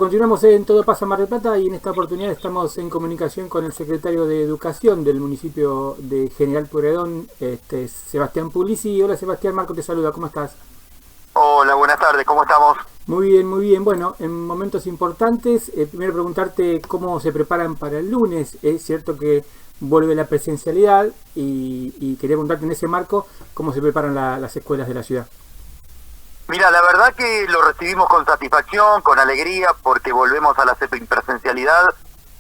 Continuamos en Todo Pasa Mar del Plata y en esta oportunidad estamos en comunicación con el secretario de Educación del municipio de General Pueyrredón, Sebastián Puglisi. Hola Sebastián, Marco te saluda, ¿cómo estás? Hola, buenas tardes, ¿cómo estamos? Muy bien, muy bien. Bueno, en momentos importantes, primero preguntarte cómo se preparan para el lunes. Es cierto que vuelve la presencialidad y quería preguntarte en ese marco cómo se preparan las escuelas de la ciudad. Mira, la verdad que lo recibimos con satisfacción, con alegría, porque volvemos a la presencialidad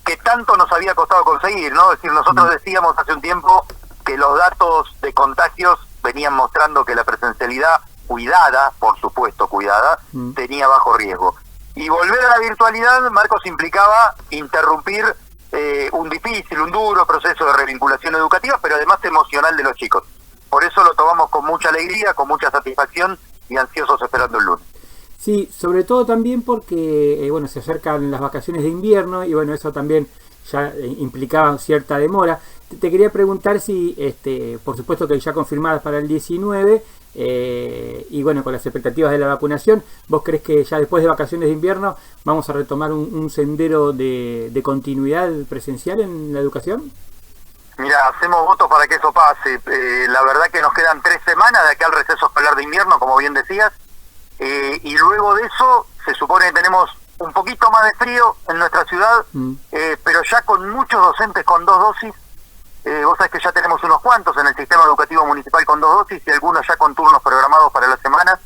que tanto nos había costado conseguir, ¿no? Es decir, nosotros decíamos hace un tiempo que los datos de contagios venían mostrando que la presencialidad cuidada, por supuesto cuidada, tenía bajo riesgo. Y volver a la virtualidad, Marcos, implicaba interrumpir un duro proceso de revinculación educativa, pero además emocional de los chicos. Por eso lo tomamos con mucha alegría, con mucha satisfacción y ansiosos esperando el lunes. Sí, sobre todo también porque bueno, se acercan las vacaciones de invierno y bueno, eso también ya implicaba cierta demora. Te quería preguntar si, por supuesto que ya confirmadas para el 19 y bueno, con las expectativas de la vacunación, ¿vos crees que ya después de vacaciones de invierno vamos a retomar un sendero de continuidad presencial en la educación? Mira, hacemos votos para que eso pase. La verdad que nos quedan 3 semanas de acá al receso escolar de invierno, como bien decías, y luego de eso se supone que tenemos un poquito más de frío en nuestra ciudad, pero ya con muchos docentes con 2 dosis. Vos sabés que ya tenemos unos cuantos en el sistema educativo municipal con 2 dosis y algunos ya con turnos programados para la semana.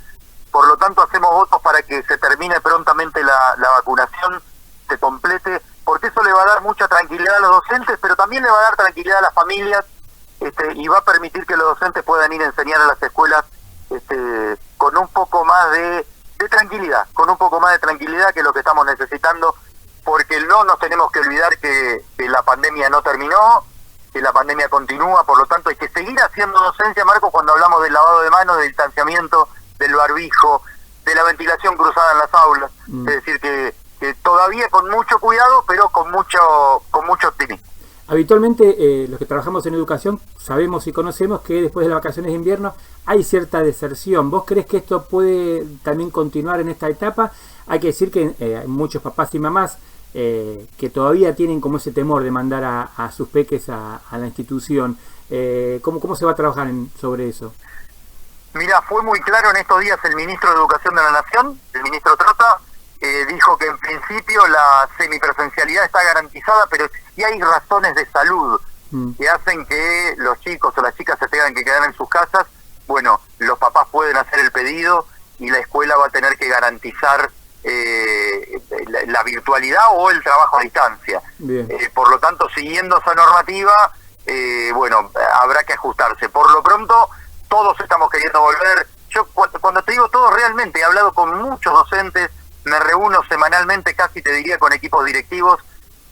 Por lo tanto, hacemos votos para que se termine prontamente la vacunación, se complete, porque eso le va a dar mucha tranquilidad a los docentes, pero también le va a dar tranquilidad a las familias, y va a permitir que los docentes puedan ir a enseñar a las escuelas con un poco más de tranquilidad, que es lo que estamos necesitando, porque no nos tenemos que olvidar que la pandemia no terminó, que la pandemia continúa, por lo tanto hay que seguir haciendo docencia, Marco, cuando hablamos del lavado de manos, del distanciamiento, del barbijo, de la ventilación cruzada en las aulas, es decir que todavía con mucho cuidado, pero con mucho optimismo. Habitualmente los que trabajamos en educación sabemos y conocemos que después de las vacaciones de invierno hay cierta deserción. ¿Vos crees que esto puede también continuar en esta etapa? Hay que decir que hay muchos papás y mamás que todavía tienen como ese temor de mandar a sus peques a la institución. ¿Cómo se va a trabajar sobre eso? Mira, fue muy claro en estos días el ministro de Educación de la Nación, el ministro Trota, dijo que en principio la semipresencialidad está garantizada, pero si hay razones de salud que hacen que los chicos o las chicas se tengan que quedar en sus casas, bueno, los papás pueden hacer el pedido y la escuela va a tener que garantizar la virtualidad o el trabajo a distancia. Por lo tanto, siguiendo esa normativa, bueno, habrá que ajustarse. Por lo pronto, todos estamos queriendo volver. Yo cuando te digo todos, realmente he hablado con muchos docentes, me reúno semanalmente, casi te diría, con equipos directivos,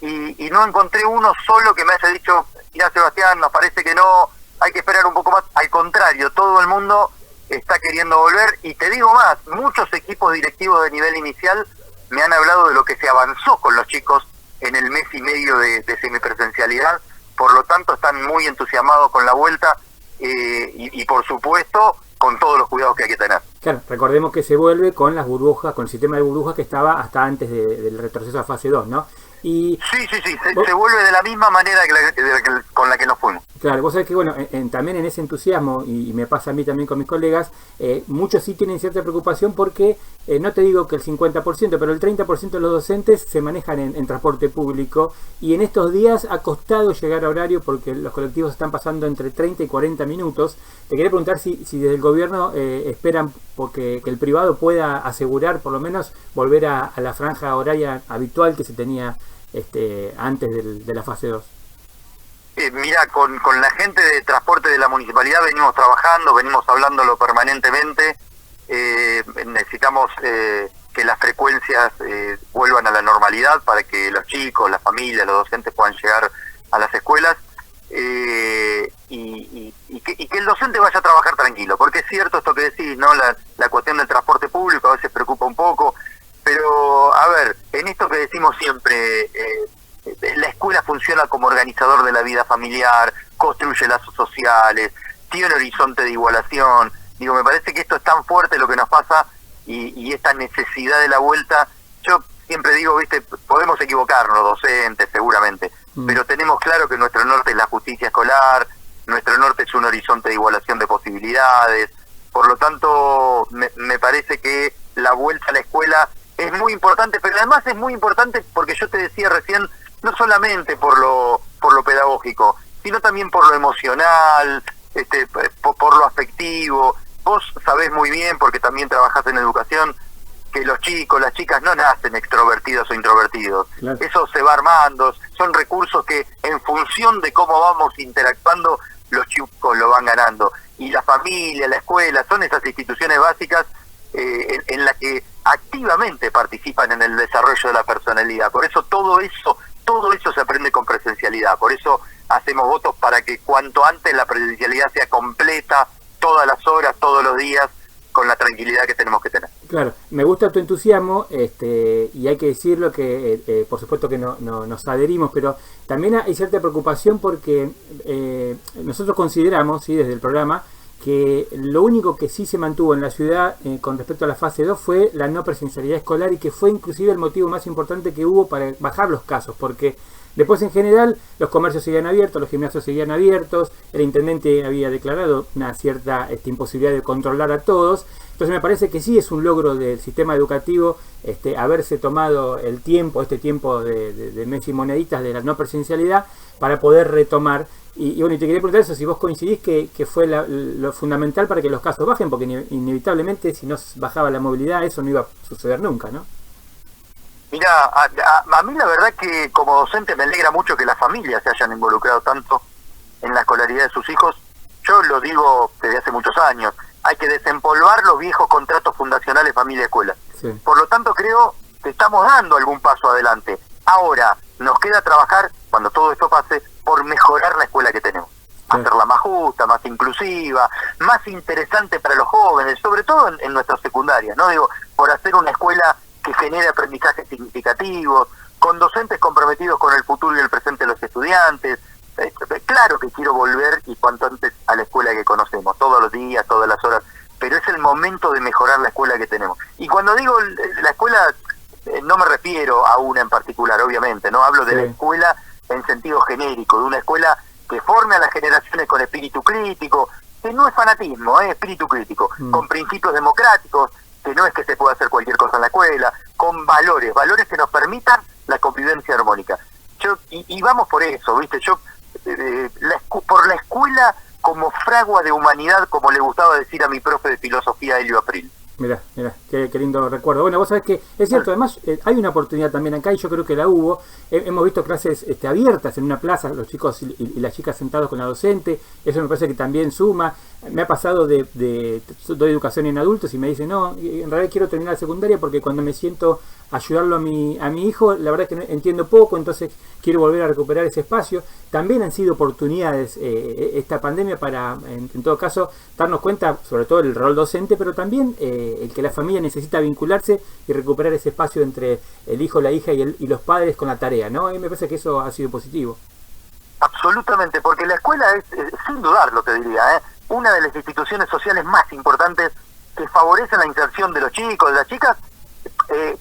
y no encontré uno solo que me haya dicho, mira Sebastián, nos parece que no, hay que esperar un poco más. Al contrario, todo el mundo está queriendo volver, y te digo más, muchos equipos directivos de nivel inicial me han hablado de lo que se avanzó con los chicos en el mes y medio de semipresencialidad, por lo tanto están muy entusiasmados con la vuelta, y por supuesto con todos los cuidados que hay que tener. Claro, recordemos que se vuelve con las burbujas, con el sistema de burbujas que estaba hasta antes del retroceso a fase 2, ¿no? Y sí, se vuelve de la misma manera con la que nos fuimos. Claro, vos sabés que bueno, también en ese entusiasmo, y me pasa a mí también con mis colegas, muchos sí tienen cierta preocupación porque, no te digo que el 50%, pero el 30% de los docentes se manejan en transporte público, y en estos días ha costado llegar a horario porque los colectivos están pasando entre 30 y 40 minutos. Te quería preguntar si desde el gobierno esperan porque que el privado pueda asegurar por lo menos volver a la franja horaria habitual que se tenía antes de la fase 2. Mira, con la gente de transporte de la municipalidad venimos trabajando, venimos hablándolo permanentemente. Necesitamos que las frecuencias vuelvan a la normalidad para que los chicos, las familias, los docentes puedan llegar a las escuelas, y que el docente vaya a trabajar tranquilo, porque es cierto esto que decís, ¿no? La cuestión del transporte público a veces preocupa un poco, pero a ver, en esto que decimos siempre, la escuela funciona como organizador de la vida familiar, construye lazos sociales, tiene un horizonte de igualación. Me parece que esto es tan fuerte lo que nos pasa, y esta necesidad de la vuelta. Yo siempre digo, viste, podemos equivocarnos, docentes, seguramente, pero tenemos claro que nuestro norte es la justicia escolar, nuestro norte es un horizonte de igualación de posibilidades, por lo tanto, me parece que la vuelta a la escuela es muy importante, pero además es muy importante porque yo te decía recién, no solamente por lo pedagógico, sino también por lo emocional, por lo afectivo. Vos sabés muy bien, porque también trabajás en educación, que los chicos, las chicas no nacen extrovertidos o introvertidos. Claro. Eso se va armando, son recursos que en función de cómo vamos interactuando, los chicos lo van ganando. Y la familia, la escuela, son esas instituciones básicas en las que activamente participan en el desarrollo de la personalidad. Por eso todo eso se aprende con presencialidad. Por eso hacemos votos para que cuanto antes la presencialidad sea completa, todas las horas, todos los días, con la tranquilidad que tenemos que tener. Claro, me gusta tu entusiasmo, y hay que decirlo que por supuesto que nos adherimos, pero también hay cierta preocupación porque nosotros consideramos, ¿sí?, desde el programa, que lo único que sí se mantuvo en la ciudad con respecto a la fase 2 fue la no presencialidad escolar, y que fue inclusive el motivo más importante que hubo para bajar los casos, porque después en general los comercios seguían abiertos, los gimnasios seguían abiertos, el intendente había declarado una cierta imposibilidad de controlar a todos. Entonces me parece que sí es un logro del sistema educativo haberse tomado el tiempo, este tiempo de mes y moneditas de la no presencialidad para poder retomar. Y bueno, y te quería preguntar eso, si vos coincidís que fue lo fundamental para que los casos bajen, porque inevitablemente si no bajaba la movilidad eso no iba a suceder nunca, ¿no? Mira, a mí la verdad que como docente me alegra mucho que las familias se hayan involucrado tanto en la escolaridad de sus hijos. Yo lo digo desde hace muchos años, hay que desempolvar los viejos contratos fundacionales familia-escuela. Sí. Por lo tanto creo que estamos dando algún paso adelante. Ahora, nos queda trabajar, cuando todo esto pase, por mejorar la escuela que tenemos. Sí. Hacerla más justa, más inclusiva, más interesante para los jóvenes, sobre todo en nuestras secundarias, ¿no? Digo, por hacer una escuela que genere aprendizajes significativos, con docentes comprometidos con el futuro y el presente de los estudiantes. Claro que quiero volver y cuanto antes a la escuela que conocemos, todos los días, todas las horas, pero es el momento de mejorar la escuela que tenemos. Y cuando digo la escuela, no me refiero a una en particular, obviamente, no hablo de la escuela en sentido genérico, de una escuela que forme a las generaciones con espíritu crítico, que no es fanatismo, es espíritu crítico, con principios democráticos, que no es que se pueda hacer cualquier cosa en la escuela, con valores que nos permitan la convivencia armónica. Y vamos por eso, ¿viste? Por la escuela como fragua de humanidad, como le gustaba decir a mi profe de filosofía, Helio April. Mirá, qué lindo recuerdo. Bueno, vos sabés que es cierto, además hay una oportunidad también acá, y yo creo que la hubo. Hemos visto clases abiertas en una plaza, los chicos y las chicas sentados con la docente. Eso me parece que también suma. Me ha pasado doy educación en adultos y me dicen, no, en realidad quiero terminar la secundaria porque cuando me siento a ayudarlo a mi hijo, la verdad es que no entiendo poco, entonces quiero volver a recuperar ese espacio. También han sido oportunidades esta pandemia para, en todo caso, darnos cuenta, sobre todo el rol docente, pero también el que la familia necesita vincularse y recuperar ese espacio entre el hijo, la hija y los padres con la tarea, ¿no? A mí me parece que eso ha sido positivo. Absolutamente, porque la escuela es, sin dudarlo te diría, una de las instituciones sociales más importantes que favorecen la inserción de los chicos, de las chicas,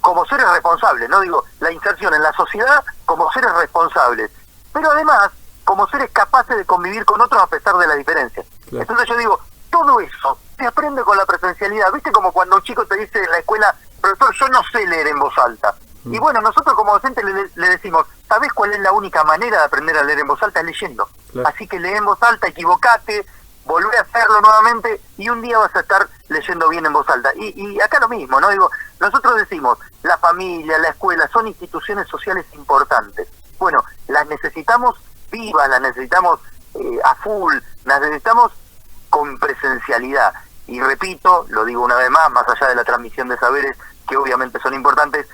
como seres responsables, no digo, la inserción en la sociedad como seres responsables, pero además como seres capaces de convivir con otros a pesar de las diferencias. Claro. Entonces yo digo, todo eso se aprende con la presencialidad. ¿Viste como cuando un chico te dice en la escuela, profesor, yo no sé leer en voz alta? Y bueno, nosotros como docentes le decimos, ¿sabés cuál es la única manera de aprender a leer en voz alta? Es leyendo. Claro. Así que lee en voz alta, equivocate, volvé a hacerlo nuevamente y un día vas a estar leyendo bien en voz alta. Y acá lo mismo, ¿no? Digo, nosotros decimos, la familia, la escuela, son instituciones sociales importantes. Bueno, las necesitamos vivas, las necesitamos a full, las necesitamos con presencialidad. Y repito, lo digo una vez más allá de la transmisión de saberes, que obviamente son importantes,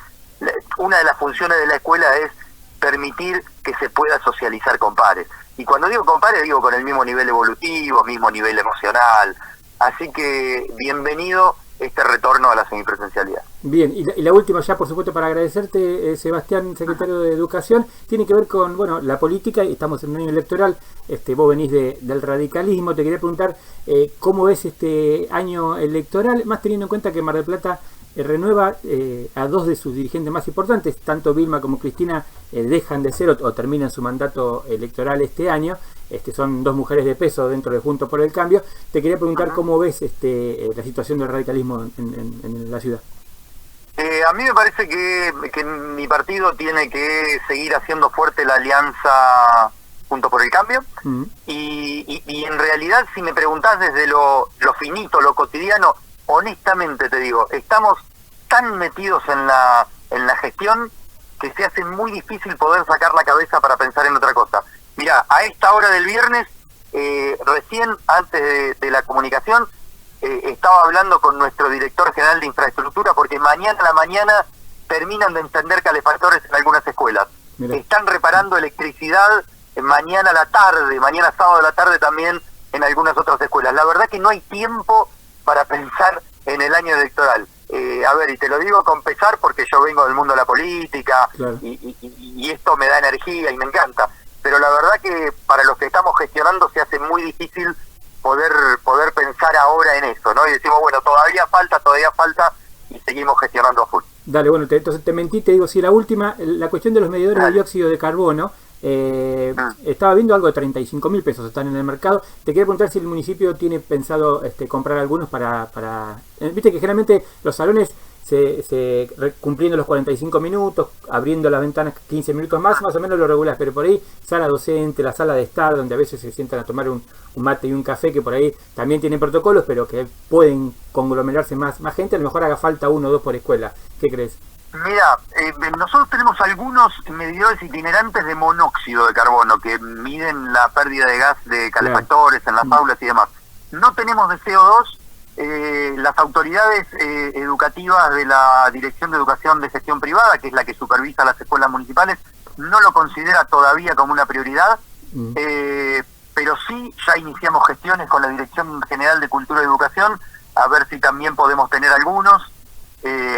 una de las funciones de la escuela es permitir que se pueda socializar con pares. Y cuando digo con pares, digo con el mismo nivel evolutivo, mismo nivel emocional. Así que bienvenido este retorno a la semipresencialidad. Bien, y la última ya, por supuesto, para agradecerte, Sebastián, secretario de Educación, tiene que ver con, bueno, la política, y estamos en un año electoral, vos venís del radicalismo, te quería preguntar cómo ves este año electoral, más teniendo en cuenta que Mar del Plata renueva a dos de sus dirigentes más importantes, tanto Vilma como Cristina dejan de ser o terminan su mandato electoral este año. Son dos mujeres de peso dentro de Juntos por el Cambio. Te quería preguntar cómo ves la situación del radicalismo en la ciudad. A mí me parece que mi partido tiene que seguir haciendo fuerte la alianza Juntos por el Cambio. Y en realidad, si me preguntás desde lo finito, lo cotidiano, honestamente te digo, estamos tan metidos en la gestión que se hace muy difícil poder sacar la cabeza para pensar en otra cosa. Mirá, a esta hora del viernes, recién antes de la comunicación, estaba hablando con nuestro director general de infraestructura porque mañana a la mañana terminan de encender calefactores en algunas escuelas. Mirá. Están reparando electricidad mañana a la tarde, mañana sábado a la tarde también en algunas otras escuelas. La verdad que no hay tiempo para pensar en el año electoral. A ver, y te lo digo con pesar porque yo vengo del mundo de la política. Claro. y esto me da energía y me encanta. Pero la verdad que para los que estamos gestionando se hace muy difícil poder pensar ahora en eso, ¿no? Y decimos, bueno, todavía falta, y seguimos gestionando a full. Dale, bueno, entonces te mentí, te digo, sí, la última, la cuestión de los medidores de dióxido de carbono. Estaba viendo algo de 35.000 pesos están en el mercado. Te quería preguntar si el municipio tiene pensado comprar algunos para viste que generalmente los salones cumpliendo los 45 minutos, abriendo las ventanas 15 minutos más o menos lo regular, pero por ahí sala docente, la sala de estar, donde a veces se sientan a tomar un mate y un café, que por ahí también tienen protocolos, pero que pueden conglomerarse más gente, a lo mejor haga falta uno o dos por escuela. ¿Qué crees? Mira, nosotros tenemos algunos medidores itinerantes de monóxido de carbono que miden la pérdida de gas de calefactores en las aulas y demás. No tenemos de CO2. Las autoridades educativas de la Dirección de Educación de Gestión Privada, que es la que supervisa las escuelas municipales, no lo considera todavía como una prioridad, pero sí ya iniciamos gestiones con la Dirección General de Cultura y Educación a ver si también podemos tener algunos.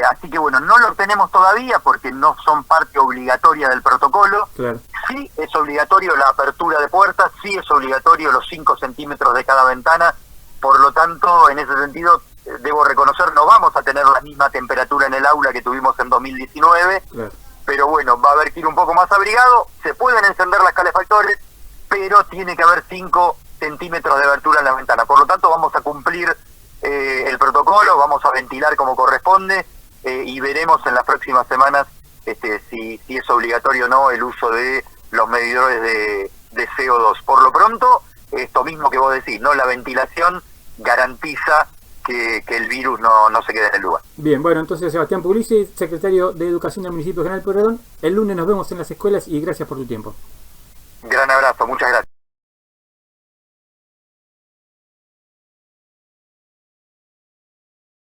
Así que bueno, no lo tenemos todavía porque no son parte obligatoria del protocolo. Claro. Sí es obligatorio la apertura de puertas, sí es obligatorio los 5 centímetros de cada ventana. Por lo tanto, en ese sentido, debo reconocer, no vamos a tener la misma temperatura en el aula que tuvimos en 2019, Claro. Pero bueno, va a haber que ir un poco más abrigado, se pueden encender las calefactores, pero tiene que haber 5 centímetros de abertura en la ventana. Por lo tanto, vamos a cumplir el protocolo, vamos a ventilar como corresponde y veremos en las próximas semanas si es obligatorio o no el uso de los medidores de CO2. Por lo pronto, esto mismo que vos decís, ¿no? La ventilación garantiza que el virus no se quede en el lugar. Bien, bueno, entonces Sebastián Puglisi, secretario de Educación del municipio de General Pueyrredón, el lunes nos vemos en las escuelas y gracias por tu tiempo. Gran abrazo, muchas gracias.